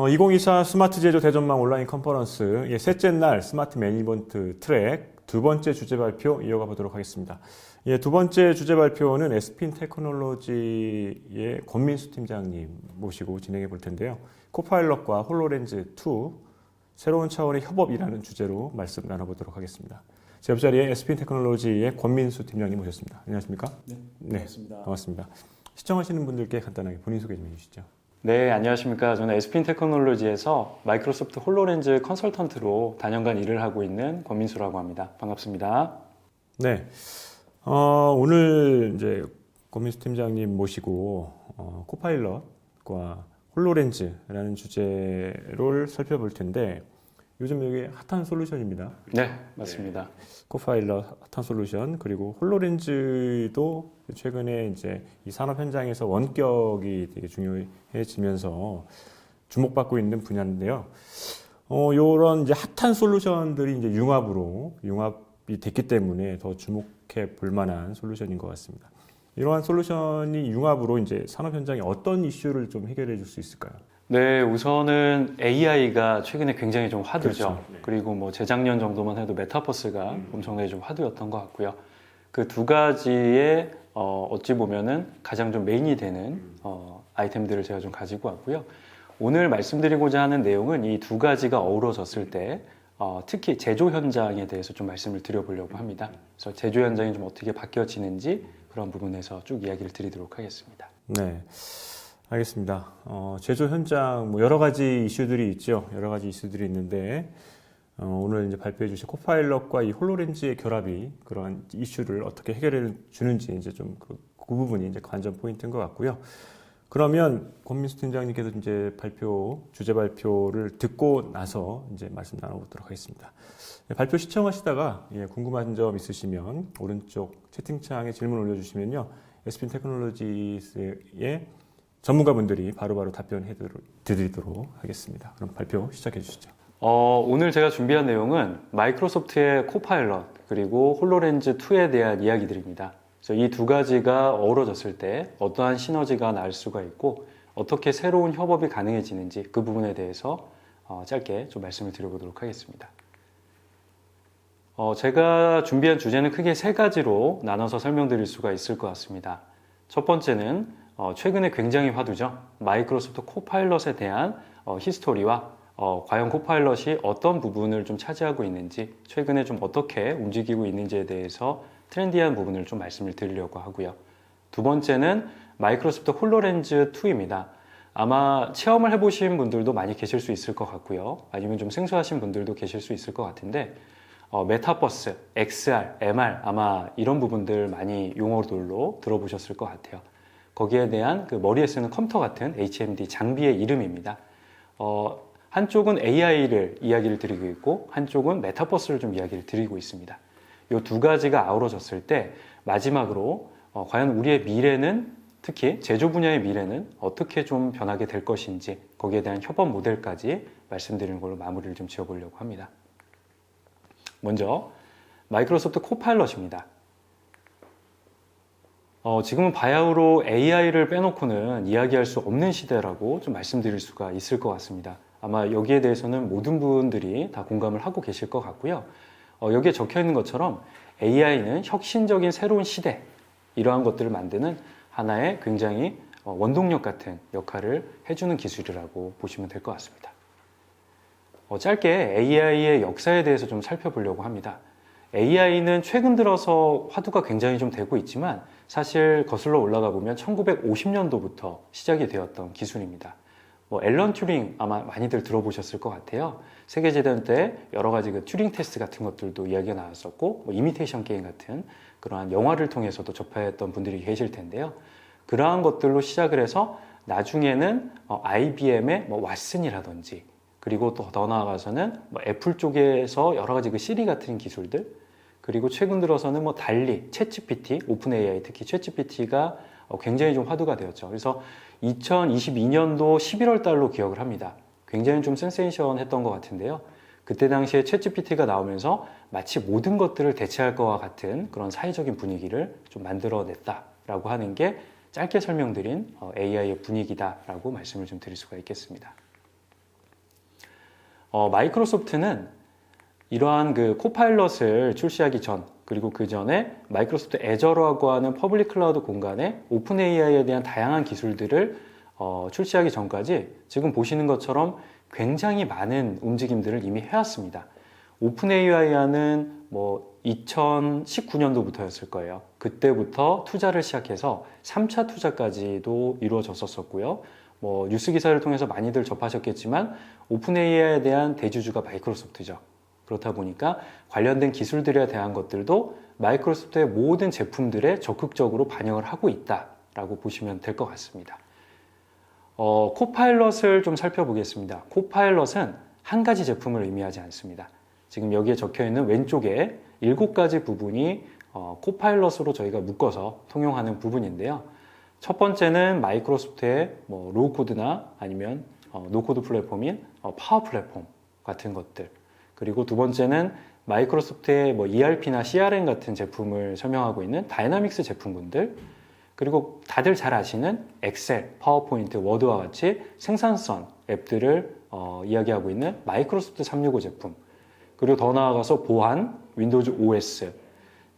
2024 스마트 제조 대전망 온라인 컨퍼런스 셋째 날 스마트 매니지먼트 트랙 두 번째 주제 발표 이어가 보도록 하겠습니다. 두 번째 주제 발표는 에스핀 테크놀로지의 권민수 팀장님 모시고 진행해 볼 텐데요. 코파일럿과 홀로렌즈 2 새로운 차원의 협업이라는 주제로 말씀 나눠보도록 하겠습니다. 제 옆자리에 에스핀 테크놀로지의 권민수 팀장님 모셨습니다. 안녕하십니까? 네, 반갑습니다. 반갑습니다. 시청하시는 분들께 간단하게 본인 소개 좀 해주시죠. 네, 안녕하십니까. 저는 에스핀 테크놀로지에서 마이크로소프트 홀로렌즈 컨설턴트로 다년간 일을 하고 있는 권민수라고 합니다. 반갑습니다. 네, 오늘 이제 권민수 팀장님 모시고 코파일럿과 홀로렌즈라는 주제를 살펴볼 텐데 요즘 여기 핫한 솔루션입니다. 네, 맞습니다. 네. 코파일럿 핫한 솔루션 그리고 홀로렌즈도 최근에 이제 이 산업 현장에서 원격이 되게 중요해지면서 주목받고 있는 분야인데요. 요런 이제 핫한 솔루션들이 이제 융합이 됐기 때문에 더 주목해 볼 만한 솔루션인 것 같습니다. 이러한 솔루션이 융합으로 이제 산업 현장에 어떤 이슈를 좀 해결해 줄 수 있을까요? 네, 우선은 AI가 최근에 굉장히 좀 화두죠. 그렇죠. 네. 그리고 뭐 재작년 정도만 해도 메타버스가 엄청나게 좀 화두였던 것 같고요. 그 두 가지의 어찌 보면은 가장 좀 메인이 되는 아이템들을 제가 좀 가지고 왔고요. 오늘 말씀드리고자 하는 내용은 이 두 가지가 어우러졌을 때 특히 제조 현장에 대해서 좀 말씀을 드려보려고 합니다. 그래서 제조 현장이 좀 어떻게 바뀌어지는지 그런 부분에서 쭉 이야기를 드리도록 하겠습니다. 네, 알겠습니다. 제조 현장 뭐 여러 가지 이슈들이 있죠. 여러 가지 이슈들이 있는데 오늘 이제 발표해 주신 코파일럿과 이 홀로렌즈의 결합이 그러한 이슈를 어떻게 해결해 주는지 이제 좀 그 부분이 이제 관전 포인트인 것 같고요. 그러면 권민수 팀장님께서 이제 주제 발표를 듣고 나서 이제 말씀 나눠보도록 하겠습니다. 발표 시청하시다가 궁금한 점 있으시면 오른쪽 채팅창에 질문 올려주시면요. 에스핀 테크놀로지의 전문가분들이 바로바로 답변해 드리도록 하겠습니다. 그럼 발표 시작해 주시죠. 오늘 제가 준비한 내용은 마이크로소프트의 코파일럿 그리고 홀로렌즈 2에 대한 이야기들입니다. 그래서 이 두 가지가 어우러졌을 때 어떠한 시너지가 날 수가 있고 어떻게 새로운 협업이 가능해지는지 그 부분에 대해서 짧게 좀 말씀을 드려보도록 하겠습니다. 제가 준비한 주제는 크게 세 가지로 나눠서 설명드릴 수가 있을 것 같습니다. 첫 번째는 최근에 굉장히 화두죠. 마이크로소프트 코파일럿에 대한 히스토리와 과연 코파일럿이 어떤 부분을 좀 차지하고 있는지 최근에 좀 어떻게 움직이고 있는지에 대해서 트렌디한 부분을 좀 말씀을 드리려고 하고요. 두 번째는 마이크로소프트 홀로렌즈 2입니다. 아마 체험을 해보신 분들도 많이 계실 수 있을 것 같고요. 아니면 좀 생소하신 분들도 계실 수 있을 것 같은데 메타버스, XR, MR 아마 이런 부분들 많이 용어들로 들어보셨을 것 같아요. 거기에 대한 그 머리에 쓰는 컴퓨터 같은 HMD 장비의 이름입니다. 한쪽은 AI를 이야기를 드리고 있고 한쪽은 메타버스를 좀 이야기를 드리고 있습니다. 이 두 가지가 아우러졌을 때 마지막으로 과연 우리의 미래는 특히 제조 분야의 미래는 어떻게 좀 변하게 될 것인지 거기에 대한 협업 모델까지 말씀드리는 걸로 마무리를 좀 지어보려고 합니다. 먼저 마이크로소프트 코파일럿입니다. 지금은 바야흐로 AI를 빼놓고는 이야기할 수 없는 시대라고 좀 말씀드릴 수가 있을 것 같습니다. 아마 여기에 대해서는 모든 분들이 다 공감을 하고 계실 것 같고요. 여기에 적혀 있는 것처럼 AI는 혁신적인 새로운 시대 이러한 것들을 만드는 하나의 굉장히 원동력 같은 역할을 해주는 기술이라고 보시면 될 것 같습니다. 짧게 AI의 역사에 대해서 좀 살펴보려고 합니다. AI는 최근 들어서 화두가 굉장히 좀 되고 있지만 사실 거슬러 올라가 보면 1950년도부터 시작이 되었던 기술입니다. 앨런 튜링 아마 많이들 들어보셨을 것 같아요. 세계대전 때 여러 가지 그 튜링 테스트 같은 것들도 이야기가 나왔었고 이미테이션 게임 같은 그러한 영화를 통해서도 접했던 분들이 계실 텐데요. 그러한 것들로 시작을 해서 나중에는 IBM의 왓슨이라든지 그리고 또 더 나아가서는 애플 쪽에서 여러 가지 그 시리 같은 기술들 그리고 최근 들어서는 달리, 챗GPT, 오픈 AI 특히 챗GPT가 굉장히 좀 화두가 되었죠. 그래서 2022년도 11월 달로 기억을 합니다. 굉장히 좀 센세이션했던 것 같은데요. 그때 당시에 챗GPT가 나오면서 마치 모든 것들을 대체할 것과 같은 그런 사회적인 분위기를 좀 만들어냈다라고 하는 게 짧게 설명드린 AI의 분위기다라고 말씀을 좀 드릴 수가 있겠습니다. 마이크로소프트는 이러한 그 코파일럿을 출시하기 전, 그리고 그 전에 마이크로소프트 애저라고 하는 퍼블릭 클라우드 공간에 오픈 AI에 대한 다양한 기술들을 출시하기 전까지 지금 보시는 것처럼 굉장히 많은 움직임들을 이미 해왔습니다. 오픈 AI는 뭐 2019년도부터였을 거예요. 그때부터 투자를 시작해서 3차 투자까지도 이루어졌었고요. 뭐 뉴스 기사를 통해서 많이들 접하셨겠지만 오픈 AI에 대한 대주주가 마이크로소프트죠. 그렇다 보니까 관련된 기술들에 대한 것들도 마이크로소프트의 모든 제품들에 적극적으로 반영을 하고 있다라고 보시면 될 것 같습니다. 코파일럿을 좀 살펴보겠습니다. 코파일럿은 한 가지 제품을 의미하지 않습니다. 지금 여기에 적혀 있는 왼쪽에 7가지 부분이 코파일럿으로 저희가 묶어서 통용하는 부분인데요. 첫 번째는 마이크로소프트의 뭐 로우코드나 아니면 노코드 플랫폼인 파워 플랫폼 같은 것들. 그리고 두 번째는 마이크로소프트의 뭐 ERP나 CRM 같은 제품을 설명하고 있는 다이나믹스 제품군들. 그리고 다들 잘 아시는 엑셀, 파워포인트, 워드와 같이 생산성 앱들을 이야기하고 있는 마이크로소프트 365 제품. 그리고 더 나아가서 보안, 윈도우즈 OS.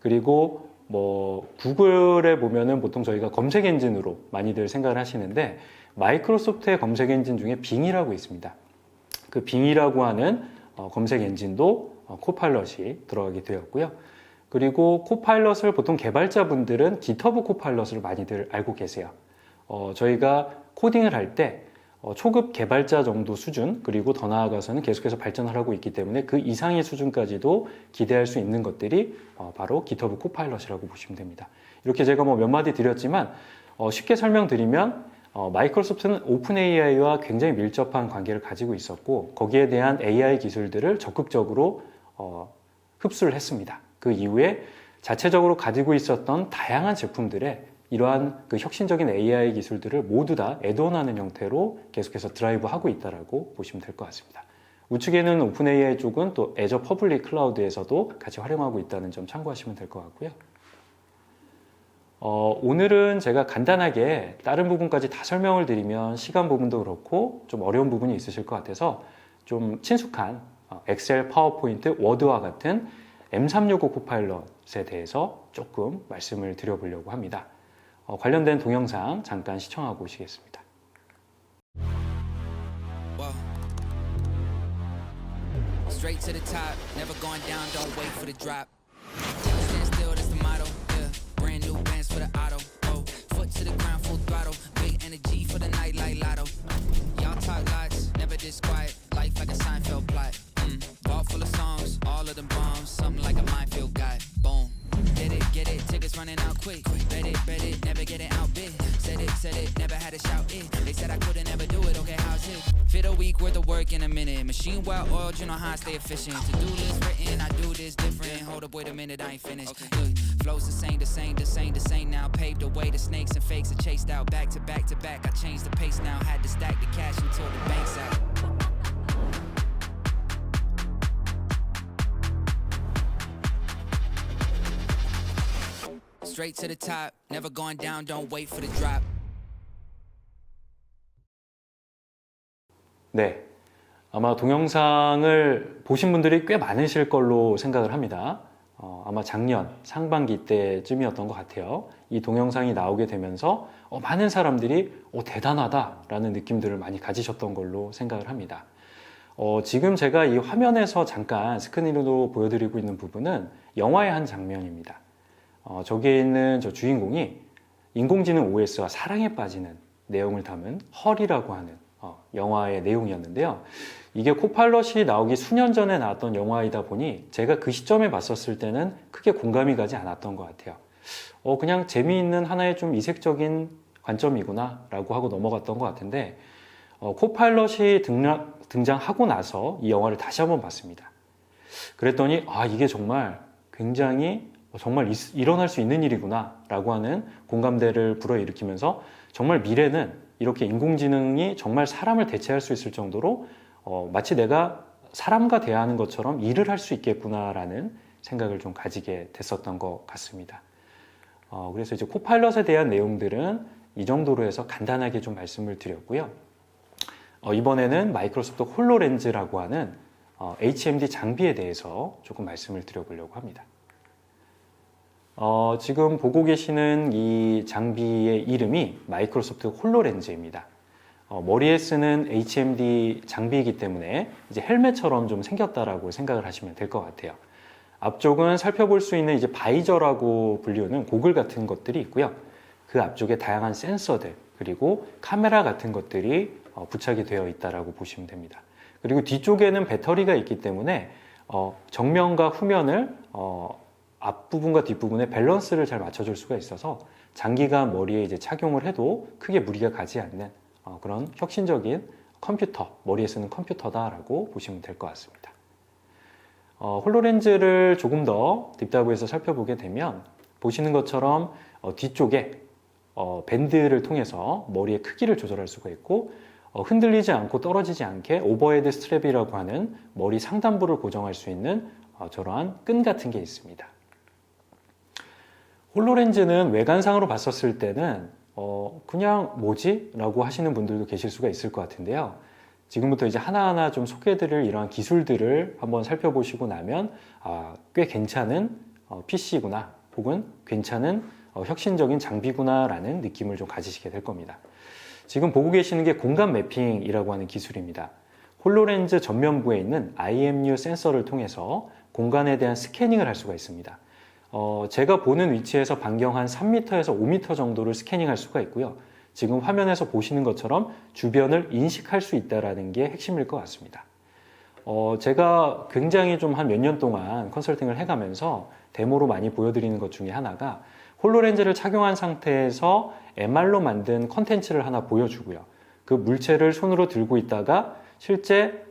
그리고 뭐 구글에 보면은 보통 저희가 검색 엔진으로 많이들 생각을 하시는데 마이크로소프트의 검색 엔진 중에 빙이라고 있습니다. 그 빙이라고 하는 검색 엔진도 코파일럿이 들어가게 되었고요. 그리고 코파일럿을 보통 개발자분들은 GitHub 코파일럿을 많이들 알고 계세요. 저희가 코딩을 할 때 초급 개발자 정도 수준, 그리고 더 나아가서는 계속해서 발전을 하고 있기 때문에 그 이상의 수준까지도 기대할 수 있는 것들이 바로 GitHub 코파일럿이라고 보시면 됩니다. 이렇게 제가 뭐 몇 마디 드렸지만 쉽게 설명드리면 마이크로소프트는 오픈 AI와 굉장히 밀접한 관계를 가지고 있었고 거기에 대한 AI 기술들을 적극적으로 흡수를 했습니다. 그 이후에 자체적으로 가지고 있었던 다양한 제품들에 이러한 그 혁신적인 AI 기술들을 모두 다 애드온하는 형태로 계속해서 드라이브하고 있다라고 보시면 될 것 같습니다. 우측에는 오픈 AI 쪽은 또 애저 퍼블릭 클라우드에서도 같이 활용하고 있다는 점 참고하시면 될 것 같고요. 오늘은 제가 간단하게 다른 부분까지 다 설명을 드리면 시간 부분도 그렇고 좀 어려운 부분이 있으실 것 같아서 좀 친숙한 엑셀, 파워포인트, 워드와 같은 M365 코파일럿에 대해서 조금 말씀을 드려보려고 합니다. 관련된 동영상 잠깐 시청하고 오시겠습니다. Straight to the top, never going down, don't wait for the drop. Stand still, that's the motto. Yeah, brand new bands for the auto. Oh, foot to the ground, full throttle. Big energy for the night like lotto. Y'all talk lots, never this quiet. Life like a Seinfeld plot. Vault full of songs, all of them bombs. Something like a minefield guy. Boom. Get it, tickets running out quick. Bet it, never get it out big. Said it, never had to shout it. They said I couldn't ever do it, okay, how's it? Fit a week worth of work in a minute. Machine well oiled, you know how I stay efficient. To do list written, I do this different. Hold up, wait a minute, I ain't finished. Look, flows the same now. Paved the way to snakes and fakes are chased out. Back to back to back, I changed the pace now. Had to stack the cash until the bank's out. Straight to the top, never going down, don't wait for the drop. 네, 아마 동영상을 보신 분들이 꽤 많으실 걸로 생각을 합니다. 아마 작년 상반기 때쯤이었던 것 같아요. 이 동영상이 나오게 되면서 많은 사람들이 대단하다라는 느낌들을 많이 가지셨던 걸로 생각을 합니다. 지금 제가 이 화면에서 잠깐 스크린으로 보여드리고 있는 부분은 영화의 한 장면입니다. 저기에 있는 저 주인공이 인공지능 OS와 사랑에 빠지는 내용을 담은 헐이라고 하는 영화의 내용이었는데요. 이게 코파일럿이 나오기 수년 전에 나왔던 영화이다 보니 제가 그 시점에 봤었을 때는 크게 공감이 가지 않았던 것 같아요. 그냥 재미있는 하나의 좀 이색적인 관점이구나 라고 하고 넘어갔던 것 같은데 코파일럿이 등장하고 나서 이 영화를 다시 한번 봤습니다. 그랬더니 이게 정말 굉장히 정말 일어날 수 있는 일이구나 라고 하는 공감대를 불어일으키면서 정말 미래는 이렇게 인공지능이 정말 사람을 대체할 수 있을 정도로 마치 내가 사람과 대화하는 것처럼 일을 할 수 있겠구나라는 생각을 좀 가지게 됐었던 것 같습니다. 그래서 이제 코파일럿에 대한 내용들은 이 정도로 해서 간단하게 좀 말씀을 드렸고요. 이번에는 마이크로소프트 홀로렌즈라고 하는 HMD 장비에 대해서 조금 말씀을 드려보려고 합니다. 지금 보고 계시는 이 장비의 이름이 마이크로소프트 홀로렌즈입니다. 머리에 쓰는 HMD 장비이기 때문에 이제 헬멧처럼 좀 생겼다라고 생각을 하시면 될 것 같아요. 앞쪽은 살펴볼 수 있는 이제 바이저라고 불리우는 고글 같은 것들이 있고요. 그 앞쪽에 다양한 센서들 그리고 카메라 같은 것들이 부착이 되어 있다라고 보시면 됩니다. 그리고 뒤쪽에는 배터리가 있기 때문에 정면과 후면을 앞부분과 뒷부분의 밸런스를 잘 맞춰줄 수가 있어서 장기간 머리에 이제 착용을 해도 크게 무리가 가지 않는 그런 혁신적인 컴퓨터, 머리에 쓰는 컴퓨터다라고 보시면 될 것 같습니다. 홀로렌즈를 조금 더 딥다이브해서 살펴보게 되면 보시는 것처럼 뒤쪽에 밴드를 통해서 머리의 크기를 조절할 수가 있고 흔들리지 않고 떨어지지 않게 오버헤드 스트랩이라고 하는 머리 상단부를 고정할 수 있는 저러한 끈 같은 게 있습니다. 홀로렌즈는 외관상으로 봤었을 때는 그냥 뭐지? 라고 하시는 분들도 계실 수가 있을 것 같은데요. 지금부터 이제 하나하나 좀 소개해드릴 이러한 기술들을 한번 살펴보시고 나면 꽤 괜찮은 PC구나 혹은 괜찮은 혁신적인 장비구나 라는 느낌을 좀 가지시게 될 겁니다. 지금 보고 계시는 게 공간 매핑이라고 하는 기술입니다. 홀로렌즈 전면부에 있는 IMU 센서를 통해서 공간에 대한 스캐닝을 할 수가 있습니다. 제가 보는 위치에서 반경 한 3m에서 5m 정도를 스캐닝할 수가 있고요. 지금 화면에서 보시는 것처럼 주변을 인식할 수 있다는 게 핵심일 것 같습니다. 제가 굉장히 좀 한 몇 년 동안 컨설팅을 해가면서 데모로 많이 보여드리는 것 중에 하나가 홀로렌즈를 착용한 상태에서 MR로 만든 컨텐츠를 하나 보여주고요. 그 물체를 손으로 들고 있다가 실제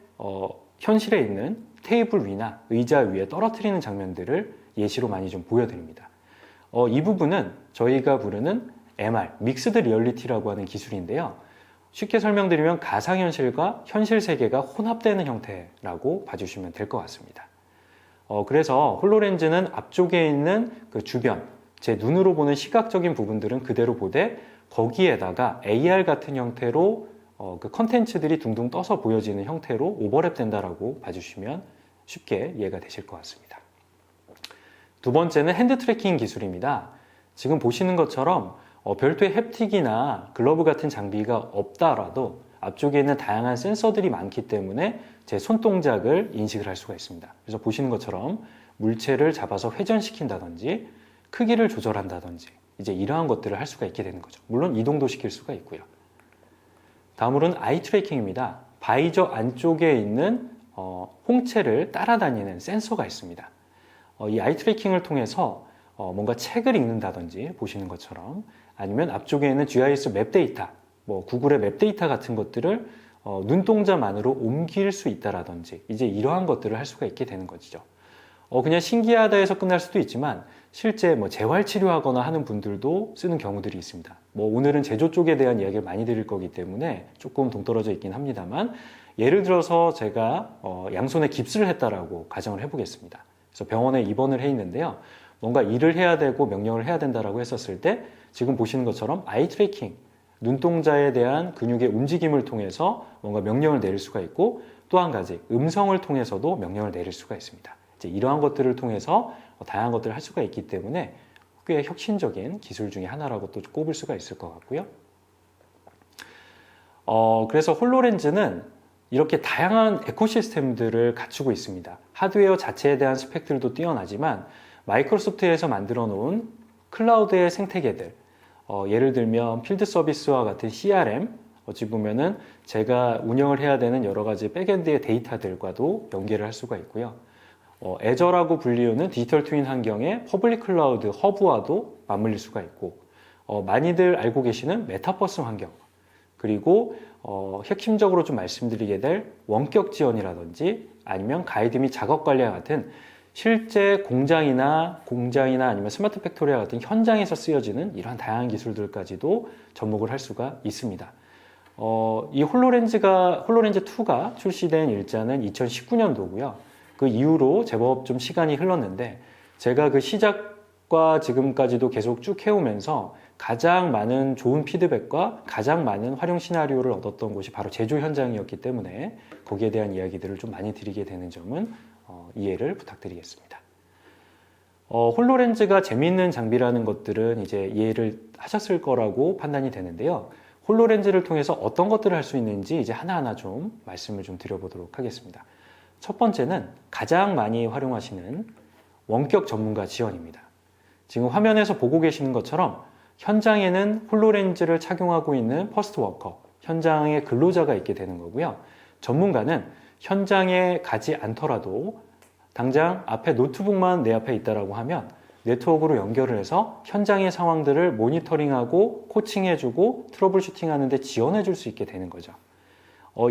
현실에 있는 테이블 위나 의자 위에 떨어뜨리는 장면들을 예시로 많이 좀 보여드립니다. 이 부분은 저희가 부르는 MR, 믹스드 리얼리티라고 하는 기술인데요. 쉽게 설명드리면 가상현실과 현실 세계가 혼합되는 형태라고 봐주시면 될 것 같습니다. 그래서 홀로렌즈는 앞쪽에 있는 그 주변, 제 눈으로 보는 시각적인 부분들은 그대로 보되 거기에다가 AR 같은 형태로 그 컨텐츠들이 둥둥 떠서 보여지는 형태로 오버랩 된다라고 봐주시면 쉽게 이해가 되실 것 같습니다. 두 번째는 핸드 트래킹 기술입니다. 지금 보시는 것처럼 별도의 햅틱이나 글러브 같은 장비가 없다라도 앞쪽에 있는 다양한 센서들이 많기 때문에 제 손동작을 인식을 할 수가 있습니다. 그래서 보시는 것처럼 물체를 잡아서 회전시킨다든지 크기를 조절한다든지 이제 이러한 것들을 할 수가 있게 되는 거죠. 물론 이동도 시킬 수가 있고요. 다음으로는 아이 트래킹입니다. 바이저 안쪽에 있는 홍채를 따라다니는 센서가 있습니다. 이 아이 트래킹을 통해서 뭔가 책을 읽는다든지 보시는 것처럼 아니면 앞쪽에 있는 GIS 맵 데이터, 구글의 맵 데이터 같은 것들을 눈동자만으로 옮길 수 있다라든지 이제 이러한 것들을 할 수가 있게 되는 것이죠. 그냥 신기하다 해서 끝날 수도 있지만 실제 재활 치료하거나 하는 분들도 쓰는 경우들이 있습니다. 오늘은 제조 쪽에 대한 이야기를 많이 드릴 거기 때문에 조금 동떨어져 있긴 합니다만 예를 들어서 제가 양손에 깁스를 했다라고 가정을 해보겠습니다. 그래서 병원에 입원을 해 있는데요. 뭔가 일을 해야 되고 명령을 해야 된다라고 했었을 때 지금 보시는 것처럼 아이 트래킹, 눈동자에 대한 근육의 움직임을 통해서 뭔가 명령을 내릴 수가 있고 또 한 가지 음성을 통해서도 명령을 내릴 수가 있습니다. 이제 이러한 것들을 통해서 다양한 것들을 할 수가 있기 때문에 꽤 혁신적인 기술 중에 하나라고 또 꼽을 수가 있을 것 같고요. 그래서 홀로렌즈는 이렇게 다양한 에코시스템들을 갖추고 있습니다. 하드웨어 자체에 대한 스펙들도 뛰어나지만 마이크로소프트에서 만들어 놓은 클라우드의 생태계들, 예를 들면 필드 서비스와 같은 CRM, 어찌 보면은 제가 운영을 해야 되는 여러 가지 백엔드의 데이터들과도 연계를 할 수가 있고요. 애저라고 불리우는 디지털 트윈 환경의 퍼블릭 클라우드 허브와도 맞물릴 수가 있고, 많이들 알고 계시는 메타버스 환경, 그리고 핵심적으로 좀 말씀드리게 될 원격 지원이라든지 아니면 가이드 및 작업 관리와 같은 실제 공장이나 아니면 스마트 팩토리와 같은 현장에서 쓰여지는 이러한 다양한 기술들까지도 접목을 할 수가 있습니다. 이 홀로렌즈2가 출시된 일자는 2019년도고요. 그 이후로 제법 좀 시간이 흘렀는데 제가 그 시작과 지금까지도 계속 쭉 해오면서 가장 많은 좋은 피드백과 가장 많은 활용 시나리오를 얻었던 곳이 바로 제조 현장이었기 때문에 거기에 대한 이야기들을 좀 많이 드리게 되는 점은 이해를 부탁드리겠습니다. 홀로렌즈가 재미있는 장비라는 것들은 이제 이해를 하셨을 거라고 판단이 되는데요. 홀로렌즈를 통해서 어떤 것들을 할 수 있는지 이제 하나하나 좀 말씀을 좀 드려보도록 하겠습니다. 첫 번째는 가장 많이 활용하시는 원격 전문가 지원입니다. 지금 화면에서 보고 계시는 것처럼 현장에는 홀로렌즈를 착용하고 있는 퍼스트 워커, 현장의 근로자가 있게 되는 거고요. 전문가는 현장에 가지 않더라도 당장 앞에 노트북만 내 앞에 있다라고 하면 네트워크로 연결을 해서 현장의 상황들을 모니터링하고 코칭해주고 트러블 슈팅하는 데 지원해줄 수 있게 되는 거죠.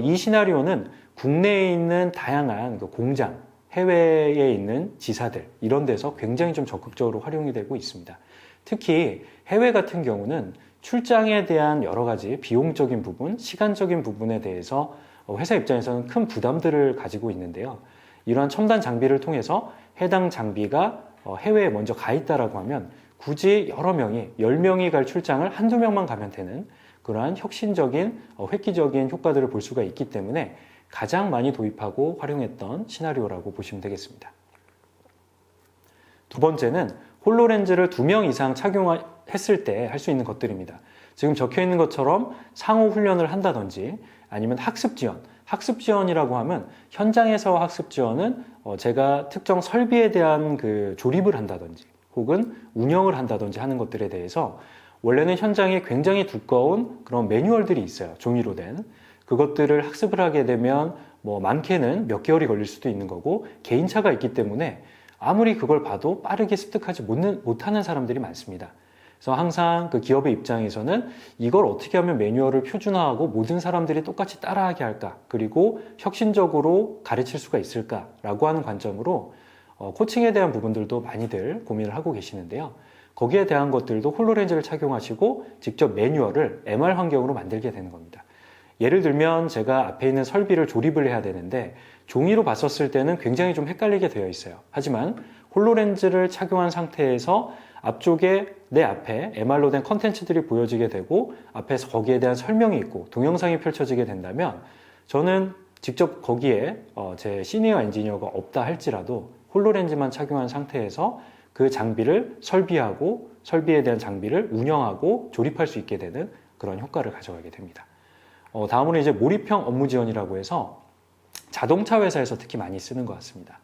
이 시나리오는 국내에 있는 다양한 그 공장, 해외에 있는 지사들 이런 데서 굉장히 좀 적극적으로 활용이 되고 있습니다. 특히 해외 같은 경우는 출장에 대한 여러 가지 비용적인 부분, 시간적인 부분에 대해서 회사 입장에서는 큰 부담들을 가지고 있는데요. 이러한 첨단 장비를 통해서 해당 장비가 해외에 먼저 가 있다라고 하면 굳이 여러 명이, 10명이 갈 출장을 한두 명만 가면 되는 그러한 혁신적인, 획기적인 효과들을 볼 수가 있기 때문에 가장 많이 도입하고 활용했던 시나리오라고 보시면 되겠습니다. 두 번째는 홀로렌즈를 2명 이상 착용했을 때 할 수 있는 것들입니다. 지금 적혀 있는 것처럼 상호 훈련을 한다든지 아니면 학습 지원. 학습 지원이라고 하면 현장에서 학습 지원은 제가 특정 설비에 대한 그 조립을 한다든지 혹은 운영을 한다든지 하는 것들에 대해서 원래는 현장에 굉장히 두꺼운 그런 매뉴얼들이 있어요. 종이로 된. 그것들을 학습을 하게 되면 많게는 몇 개월이 걸릴 수도 있는 거고 개인차가 있기 때문에 아무리 그걸 봐도 빠르게 습득하지 못하는 사람들이 많습니다. 그래서 항상 그 기업의 입장에서는 이걸 어떻게 하면 매뉴얼을 표준화하고 모든 사람들이 똑같이 따라하게 할까? 그리고 혁신적으로 가르칠 수가 있을까라고 하는 관점으로 코칭에 대한 부분들도 많이들 고민을 하고 계시는데요. 거기에 대한 것들도 홀로렌즈를 착용하시고 직접 매뉴얼을 MR 환경으로 만들게 되는 겁니다. 예를 들면 제가 앞에 있는 설비를 조립을 해야 되는데 종이로 봤었을 때는 굉장히 좀 헷갈리게 되어 있어요. 하지만 홀로렌즈를 착용한 상태에서 앞쪽에 내 앞에 MR로 된 컨텐츠들이 보여지게 되고 앞에서 거기에 대한 설명이 있고 동영상이 펼쳐지게 된다면 저는 직접 거기에 제 시니어 엔지니어가 없다 할지라도 홀로렌즈만 착용한 상태에서 그 장비를 설비하고 설비에 대한 장비를 운영하고 조립할 수 있게 되는 그런 효과를 가져가게 됩니다. 다음으로 이제 몰입형 업무 지원이라고 해서 자동차 회사에서 특히 많이 쓰는 것 같습니다.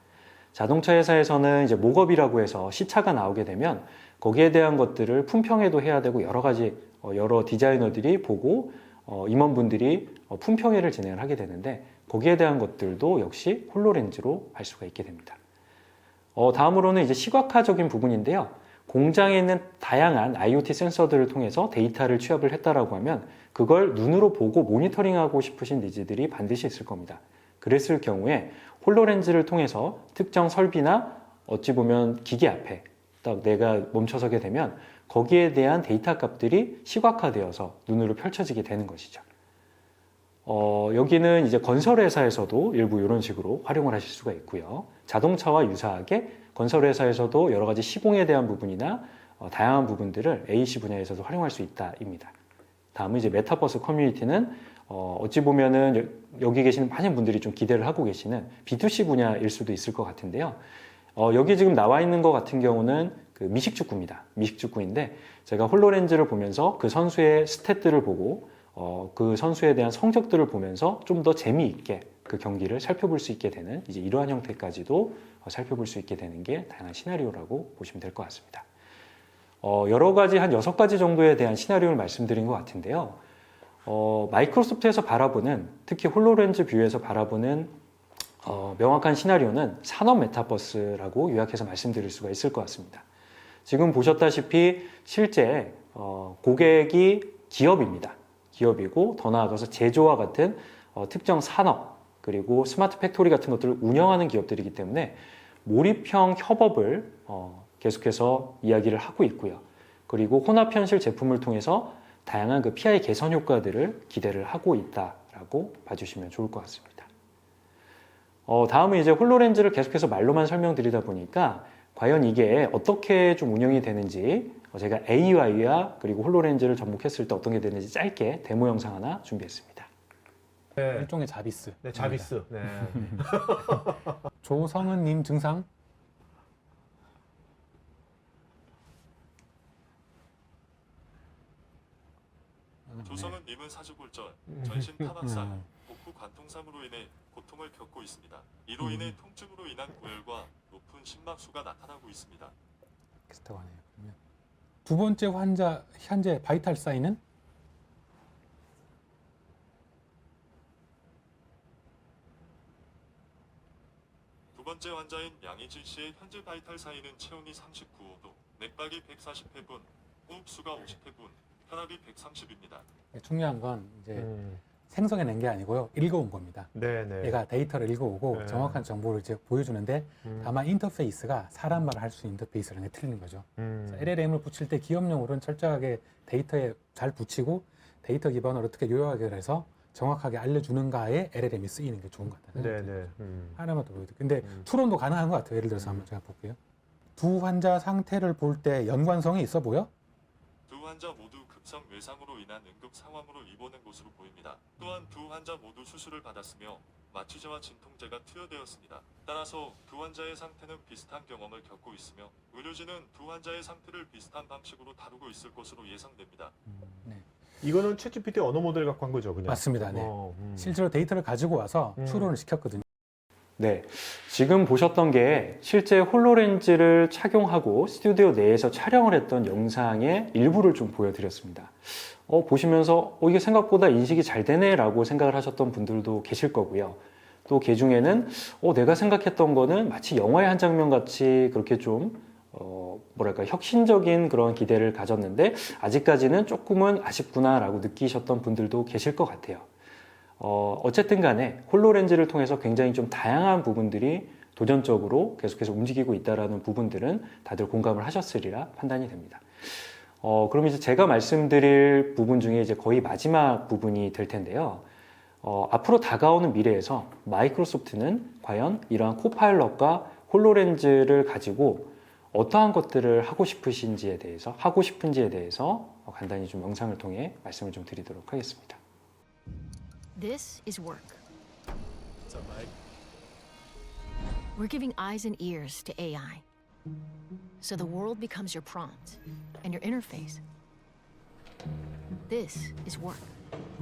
자동차 회사에서는 이제 목업이라고 해서 시차가 나오게 되면 거기에 대한 것들을 품평회도 해야 되고 여러 가지 여러 디자이너들이 보고 임원분들이 품평회를 진행을 하게 되는데 거기에 대한 것들도 역시 홀로렌즈로 할 수가 있게 됩니다. 다음으로는 이제 시각화적인 부분인데요. 공장에 있는 다양한 IoT 센서들을 통해서 데이터를 취합을 했다라고 하면 그걸 눈으로 보고 모니터링하고 싶으신 니즈들이 반드시 있을 겁니다. 그랬을 경우에 홀로렌즈를 통해서 특정 설비나 어찌 보면 기계 앞에 딱 내가 멈춰서게 되면 거기에 대한 데이터 값들이 시각화되어서 눈으로 펼쳐지게 되는 것이죠. 여기는 이제 건설회사에서도 일부 이런 식으로 활용을 하실 수가 있고요. 자동차와 유사하게 건설회사에서도 여러 가지 시공에 대한 부분이나 다양한 부분들을 AEC 분야에서도 활용할 수 있다입니다. 다음은 이제 메타버스 커뮤니티는 어찌 보면은 여기 계시는 많은 분들이 좀 기대를 하고 계시는 B2C 분야일 수도 있을 것 같은데요. 여기 지금 나와 있는 것 같은 경우는 그 미식축구입니다. 미식축구인데 제가 홀로렌즈를 보면서 그 선수의 스탯들을 보고 그 선수에 대한 성적들을 보면서 좀 더 재미있게 그 경기를 살펴볼 수 있게 되는 이제 이러한 형태까지도 살펴볼 수 있게 되는 게 다양한 시나리오라고 보시면 될 것 같습니다. 여러 가지 한 6가지 정도에 대한 시나리오를 말씀드린 것 같은데요. 마이크로소프트에서 바라보는 특히 홀로렌즈 뷰에서 바라보는 명확한 시나리오는 산업 메타버스라고 요약해서 말씀드릴 수가 있을 것 같습니다. 지금 보셨다시피 실제 고객이 기업입니다. 기업이고 더 나아가서 제조와 같은 특정 산업 그리고 스마트 팩토리 같은 것들을 운영하는 기업들이기 때문에 몰입형 협업을 계속해서 이야기를 하고 있고요. 그리고 혼합 현실 제품을 통해서 다양한 그 PI 개선 효과들을 기대를 하고 있다라고 봐주시면 좋을 것 같습니다. 다음은 이제 홀로렌즈를 계속해서 말로만 설명드리다 보니까 과연 이게 어떻게 좀 운영이 되는지 제가 AI와 그리고 홀로렌즈를 접목했을 때 어떤 게 되는지 짧게 데모 영상 하나 준비했습니다. 네. 일종의 자비스. 네, 자비스. 네. 조성은님 증상. 조성은님은 사주골절, 전신 타박상, 복부 관통삼으로 인해 고통을 겪고 있습니다. 이로 인해 통증으로 인한 고열과 높은 심막수가 나타나고 있습니다. 비슷하고 하네요. 그러면 두 번째 환자 현재 바이탈 사인은 두 번째 환자인 양희진 씨의 현재 바이탈 사인은 체온이 39도, 맥박이 140회분, 호흡수가 50회분, 혈압이 130입니다. 중요한 건 이제 음. 생성해낸 게 아니고요. 읽어온 겁니다. 네, 네. 얘가 데이터를 읽어오고 네. 정확한 정보를 이제 보여주는데 다만 인터페이스가 사람 말을 할 수 있는 인터페이스라는 게 틀린 거죠. 그래서 LLM을 붙일 때 기업용으로는 철저하게 데이터에 잘 붙이고 데이터 기반으로 어떻게 요약을 해서 정확하게 알려주는가에 LLM이 쓰이는 게 좋은 것 같아요. 네, 네. 하나만 더 보여드릴게요. 근데 추론도 가능한 것 같아요. 예를 들어서 한번 제가 볼게요. 두 환자 상태를 볼 때 연관성이 있어 보여? 두 환자 모두 급성 외상으로 인한 응급 상황으로 입원한 것으로 보입니다. 또한 두 환자 모두 수술을 받았으며 마취제와 진통제가 투여되었습니다. 따라서 두 환자의 상태는 비슷한 경험을 겪고 있으며 의료진은 두 환자의 상태를 비슷한 방식으로 다루고 있을 것으로 예상됩니다. 이거는 챗GPT 언어 모델 갖고 한 거죠, 그냥. 맞습니다. 네. 실제로 데이터를 가지고 와서 추론을 시켰거든요. 네, 지금 보셨던 게 실제 홀로렌즈를 착용하고 스튜디오 내에서 촬영을 했던 영상의 일부를 좀 보여드렸습니다. 보시면서 이게 생각보다 인식이 잘 되네 라고 생각을 하셨던 분들도 계실 거고요. 또 그 중에는 내가 생각했던 거는 마치 영화의 한 장면 같이 그렇게 좀 뭐랄까 혁신적인 그런 기대를 가졌는데 아직까지는 조금은 아쉽구나 라고 느끼셨던 분들도 계실 것 같아요. 어쨌든 간에 홀로렌즈를 통해서 굉장히 좀 다양한 부분들이 도전적으로 계속해서 움직이고 있다는 부분들은 다들 공감을 하셨으리라 판단이 됩니다. 그럼 이제 제가 말씀드릴 부분 중에 이제 거의 마지막 부분이 될 텐데요. 앞으로 다가오는 미래에서 마이크로소프트는 과연 이러한 코파일럿과 홀로렌즈를 가지고 어떠한 것들을 하고 싶은지에 대해서 간단히 좀 영상을 통해 말씀을 좀 드리도록 하겠습니다. This is work. We're giving eyes and ears to AI. So the world becomes your prompt and your interface. This is work.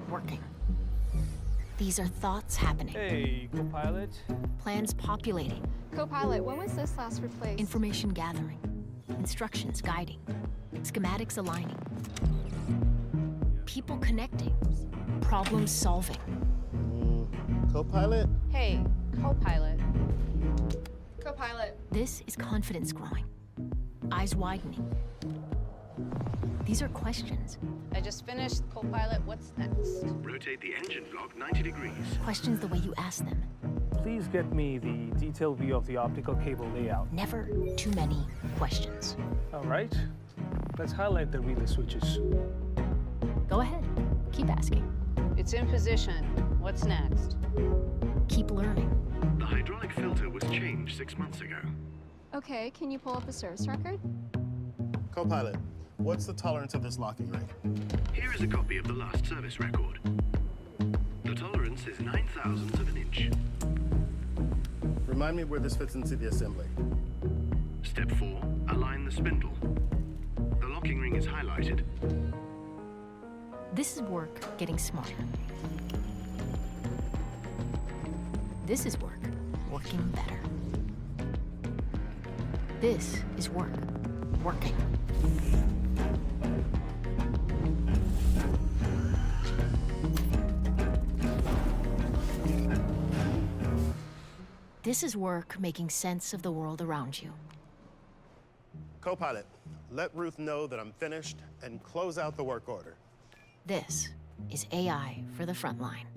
Working. These are thoughts happening. Hey, Copilot. Plans populating. Copilot, when was this last replaced? Information gathering. Instructions guiding. Schematics aligning. People connecting. Problem solving. Copilot? Hey, Copilot. Copilot. This is confidence growing. Eyes widening. These are questions. I just finished Copilot. What's next? Rotate the engine block 90 degrees. Questions the way you ask them. Please get me the detailed view of the optical cable layout. Never too many questions. All right. Let's highlight the relay switches. Go ahead. Keep asking. It's in position. What's next? Keep learning. The hydraulic filter was changed 6 months ago. Okay, can you pull up a service record? Copilot, what's the tolerance of this locking ring? Here is a copy of the last service record. The tolerance is 9,000ths of an inch. Remind me where this fits into the assembly. Step 4, align the spindle. The locking ring is highlighted. This is work getting smarter. This is work working better. This is work working. This is work making sense of the world around you. Copilot, let Ruth know that I'm finished and close out the work order. This is AI for the front line.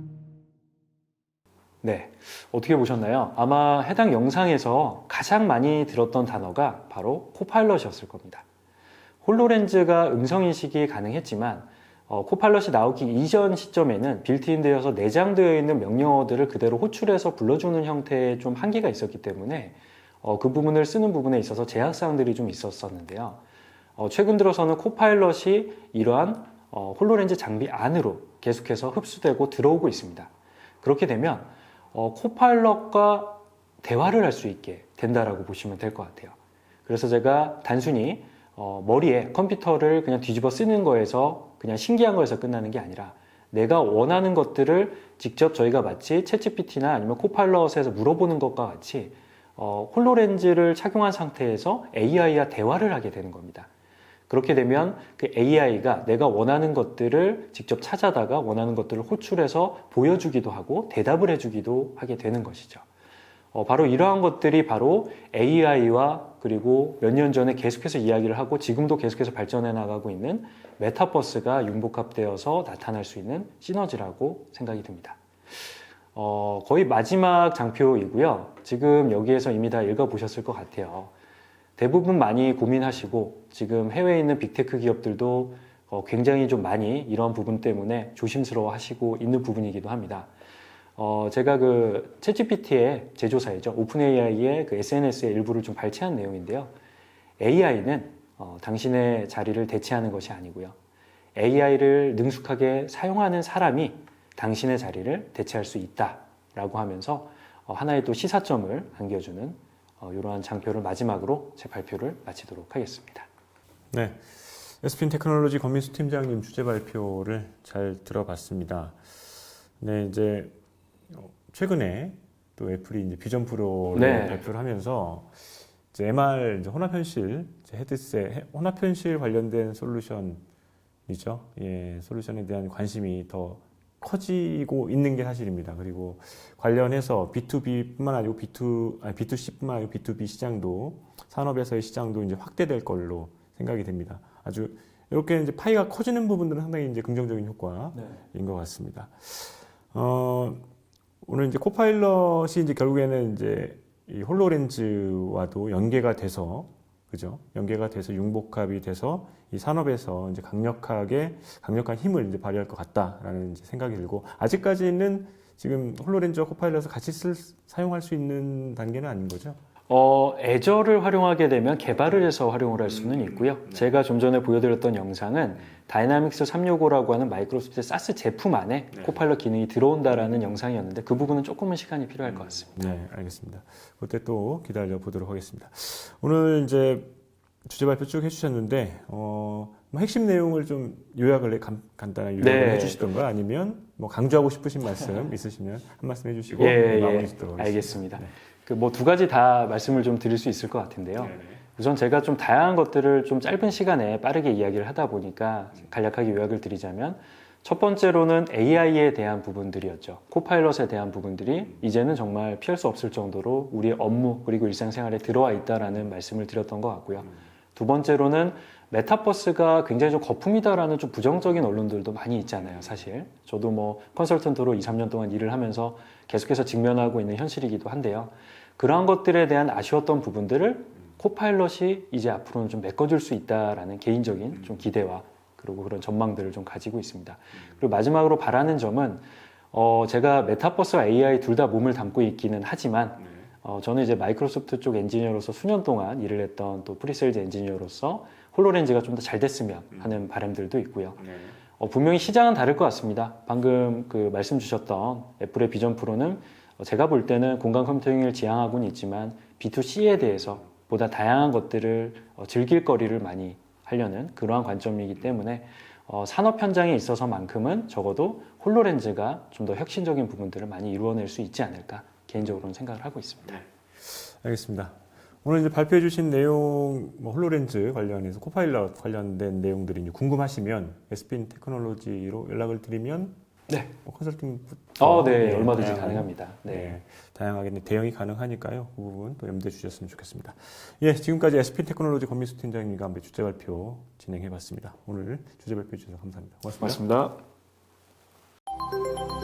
네, 어떻게 보셨나요? 아마 해당 영상에서 가장 많이 들었던 단어가 바로 코파일럿이었을 겁니다. 홀로렌즈가 음성인식이 가능했지만 코파일럿이 나오기 이전 시점에는 빌트인되어서 내장되어 있는 명령어들을 그대로 호출해서 불러주는 형태의 좀 한계가 있었기 때문에 그 부분을 쓰는 부분에 있어서 제약사항들이 좀 있었었는데요. 최근 들어서는 코파일럿이 이러한 홀로렌즈 장비 안으로 계속해서 흡수되고 들어오고 있습니다. 그렇게 되면 코파일럿과 대화를 할 수 있게 된다라고 보시면 될 것 같아요. 그래서 제가 단순히 머리에 컴퓨터를 그냥 뒤집어 쓰는 거에서 그냥 신기한 거에서 끝나는 게 아니라 내가 원하는 것들을 직접 저희가 마치 챗GPT나 아니면 코파일럿에서 물어보는 것과 같이 홀로렌즈를 착용한 상태에서 AI와 대화를 하게 되는 겁니다. 그렇게 되면 그 AI가 내가 원하는 것들을 직접 찾아다가 원하는 것들을 호출해서 보여주기도 하고 대답을 해주기도 하게 되는 것이죠. 바로 이러한 것들이 바로 AI와 그리고 몇 년 전에 계속해서 이야기를 하고 지금도 계속해서 발전해 나가고 있는 메타버스가 융복합되어서 나타날 수 있는 시너지라고 생각이 듭니다. 거의 마지막 장표이고요. 지금 여기에서 이미 다 읽어보셨을 것 같아요. 대부분 많이 고민하시고 지금 해외에 있는 빅테크 기업들도 굉장히 좀 많이 이런 부분 때문에 조심스러워 하시고 있는 부분이기도 합니다. 제가 그 챗GPT의 제조사이죠. 오픈AI의 그 SNS의 일부를 좀 발췌한 내용인데요. AI는 당신의 자리를 대체하는 것이 아니고요. AI를 능숙하게 사용하는 사람이 당신의 자리를 대체할 수 있다라고 하면서 하나의 또 시사점을 안겨주는 이러한 장표를 마지막으로 제 발표를 마치도록 하겠습니다. 네, SPN 테크놀로지 권민수 팀장님 주제 발표를 잘 들어봤습니다. 네, 이제 최근에 또 애플이 이제 비전 프로를 네. 발표를 하면서 이제 MR 이제 혼합현실 헤드셋 혼합현실 관련된 솔루션이죠. 예, 솔루션에 대한 관심이 더 커지고 있는 게 사실입니다. 그리고 관련해서 B2B뿐만 아니고 B2C뿐만 아니고 B2B 시장도 산업에서의 시장도 이제 확대될 걸로 생각이 됩니다. 아주 이렇게 이제 파이가 커지는 부분들은 상당히 이제 긍정적인 효과인 것 같습니다. 오늘 이제 코파일럿이 이제 결국에는 이제 이 홀로렌즈와도 연계가 돼서 그죠? 연계가 돼서 융복합이 돼서 이 산업에서 이제 강력한 힘을 이제 발휘할 것 같다라는 이제 생각이 들고 아직까지는 지금 홀로렌즈와 코파일럿을 같이 사용할 수 있는 단계는 아닌 거죠? 애저를 활용하게 되면 개발을 해서 활용을 할 수는 있고요. 제가 좀 전에 보여드렸던 영상은 다이나믹스 365라고 하는 마이크로소프트 사스 제품 안에 코파일럿 기능이 들어온다라는 영상이었는데 그 부분은 조금은 시간이 필요할 것 같습니다. 네, 알겠습니다. 그때 또 기다려 보도록 하겠습니다. 오늘 이제 주제 발표 쭉 해주셨는데 뭐 핵심 내용을 좀 요약을 간단하게 요약을 해주시던가 아니면 뭐 강조하고 싶으신 말씀 있으시면 한 말씀 해주시고 마무리 짓도록 하겠습니다. 알겠습니다. 그 뭐 두 가지 다 말씀을 좀 드릴 수 있을 것 같은데요. 우선 제가 좀 다양한 것들을 좀 짧은 시간에 빠르게 이야기를 하다 보니까 간략하게 요약을 드리자면 첫 번째로는 AI에 대한 부분들이었죠. 코파일럿에 대한 부분들이 이제는 정말 피할 수 없을 정도로 우리의 업무 그리고 일상생활에 들어와 있다라는 말씀을 드렸던 것 같고요. 두 번째로는 메타버스가 굉장히 좀 거품이다라는 좀 부정적인 언론들도 많이 있잖아요, 사실. 저도 뭐 컨설턴트로 2, 3년 동안 일을 하면서 계속해서 직면하고 있는 현실이기도 한데요. 그러한 것들에 대한 아쉬웠던 부분들을 코파일럿이 이제 앞으로는 좀 메꿔줄 수 있다라는 개인적인 좀 기대와 그리고 그런 전망들을 좀 가지고 있습니다. 그리고 마지막으로 바라는 점은 제가 메타버스와 AI 둘 다 몸을 담고 있기는 하지만 저는 이제 마이크로소프트 쪽 엔지니어로서 수년 동안 일을 했던 또 프리세일즈 엔지니어로서 홀로렌즈가 좀 더 잘 됐으면 하는 바람들도 있고요. 분명히 시장은 다를 것 같습니다. 방금 그 말씀 주셨던 애플의 비전 프로는 제가 볼 때는 공간 컴퓨팅을 지향하고는 있지만 B2C에 대해서 보다 다양한 것들을 즐길 거리를 많이 하려는 그러한 관점이기 때문에 산업 현장에 있어서만큼은 적어도 홀로렌즈가 좀 더 혁신적인 부분들을 많이 이루어낼 수 있지 않을까 개인적으로는 생각을 하고 있습니다. 알겠습니다. 오늘 이제 발표해 주신 내용, 홀로렌즈 관련해서 코파일럿 관련된 내용들이 이제 궁금하시면 SPN 테크놀로지로 연락을 드리면 컨설팅 네, 얼마든지 가능합니다. 네. 다양하게 대응이 가능하니까요. 그 부분 또 염두에 주셨으면 좋겠습니다. 예, 지금까지 SPN 테크놀로지 권민수 팀장님과 함께 주제 발표 진행해 봤습니다. 오늘 주제 발표해 주셔서 감사합니다. 고맙습니다. 고맙습니다.